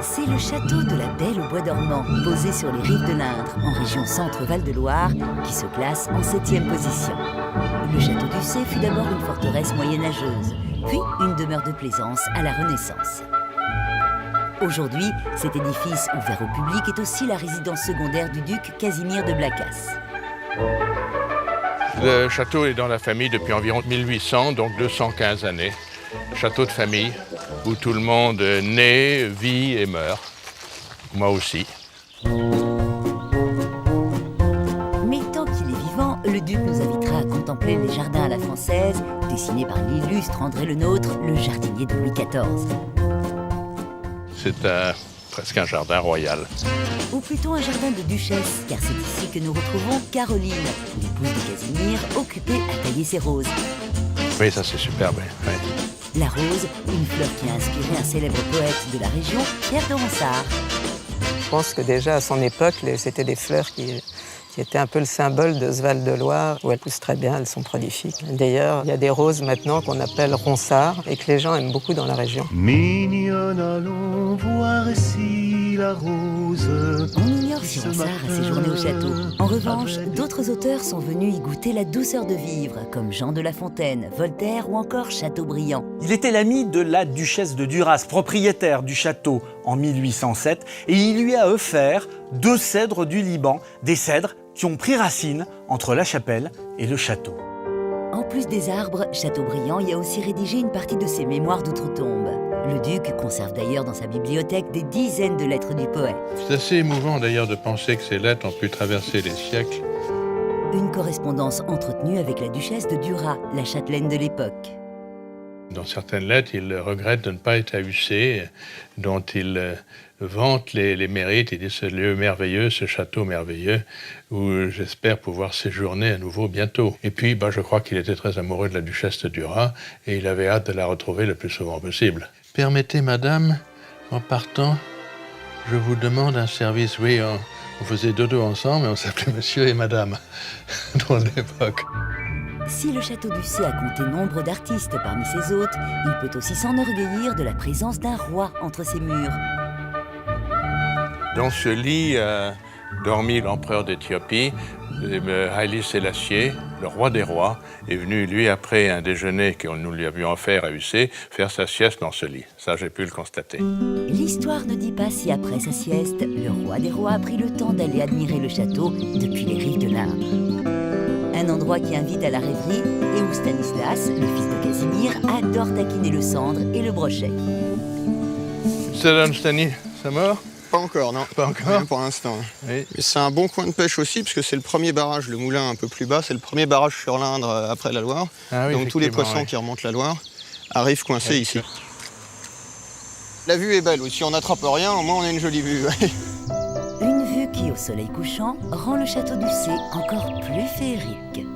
C'est le château de la Belle au Bois dormant, posé sur les rives de l'Indre, en région Centre-Val de Loire, qui se classe en 7e position. Le château d'Ussé fut d'abord une forteresse moyenâgeuse, puis une demeure de plaisance à la Renaissance. Aujourd'hui, cet édifice ouvert au public est aussi la résidence secondaire du duc Casimir de Blacas. Le château est dans la famille depuis environ 1800, donc 215 années. Château de famille, où tout le monde naît, vit et meurt. Moi aussi. Mais tant qu'il est vivant, le duc nous invitera à contempler les jardins à la française, dessinés par l'illustre André Le Nôtre, le jardinier de Louis XIV. C'est presque un jardin royal. Ou plutôt un jardin de duchesse, car c'est ici que nous retrouvons Caroline, l'épouse de Casimir, occupée à tailler ses roses. Oui, ça c'est superbe. Oui. La rose, une fleur qui a inspiré un célèbre poète de la région, Pierre de Ronsard. Je pense que déjà à son époque, c'était des fleurs qui étaient un peu le symbole de ce Val de Loire, où elles poussent très bien, elles sont prolifiques. D'ailleurs, il y a des roses maintenant qu'on appelle Ronsard et que les gens aiment beaucoup dans la région. Mignonne, allons voir ici la rose. On ignore si Ronsard a séjourné au château. En revanche, d'autres auteurs sont venus y goûter la douceur de vivre, comme Jean de La Fontaine, Voltaire ou encore Chateaubriand. Il était l'ami de la duchesse de Duras, propriétaire du château en 1807, et il lui a offert 2 cèdres du Liban, des cèdres qui ont pris racine entre la chapelle et le château. En plus des arbres, Chateaubriand y a aussi rédigé une partie de ses mémoires d'outre-tombe. Le duc conserve d'ailleurs dans sa bibliothèque des dizaines de lettres du poète. C'est assez émouvant d'ailleurs de penser que ces lettres ont pu traverser les siècles. Une correspondance entretenue avec la duchesse de Duras, la châtelaine de l'époque. Dans certaines lettres, il regrette de ne pas être à Ussé, dont il vante les mérites. Il dit ce lieu merveilleux, ce château merveilleux, où j'espère pouvoir séjourner à nouveau bientôt. Et puis, je crois qu'il était très amoureux de la duchesse de Duras, et il avait hâte de la retrouver le plus souvent possible. Permettez, madame, en partant, je vous demande un service. Oui, on faisait dodo ensemble, mais on s'appelait monsieur et madame, dans l'époque. Si le château d'Ussé a compté nombre d'artistes parmi ses hôtes, il peut aussi s'enorgueillir de la présence d'un roi entre ses murs. Dans ce lit a dormi l'empereur d'Éthiopie, Haïli Sélassié, le roi des rois, est venu, lui, après un déjeuner que nous lui avions offert à Ussé, faire sa sieste dans ce lit. Ça, j'ai pu le constater. L'histoire ne dit pas si après sa sieste, le roi des rois a pris le temps d'aller admirer le château depuis les rives de l'Indre. Un endroit qui invite à la rêverie et où Stanislas, le fils de Casimir, adore taquiner le cendre et le brochet. Ça donne, Stani, ça mort? Pas encore, non. Pas encore? Rien pour l'instant. Oui. Mais c'est un bon coin de pêche aussi, parce que c'est le premier barrage, le moulin un peu plus bas, c'est le premier barrage sur l'Indre après la Loire. Ah oui, donc tous les poissons oui. qui remontent la Loire arrivent coincés Oui, ici. La vue est belle, si on n'attrape rien, au moins on a une jolie vue. Une vue qui, au soleil couchant, rend le château d'Ussé encore plus féerique.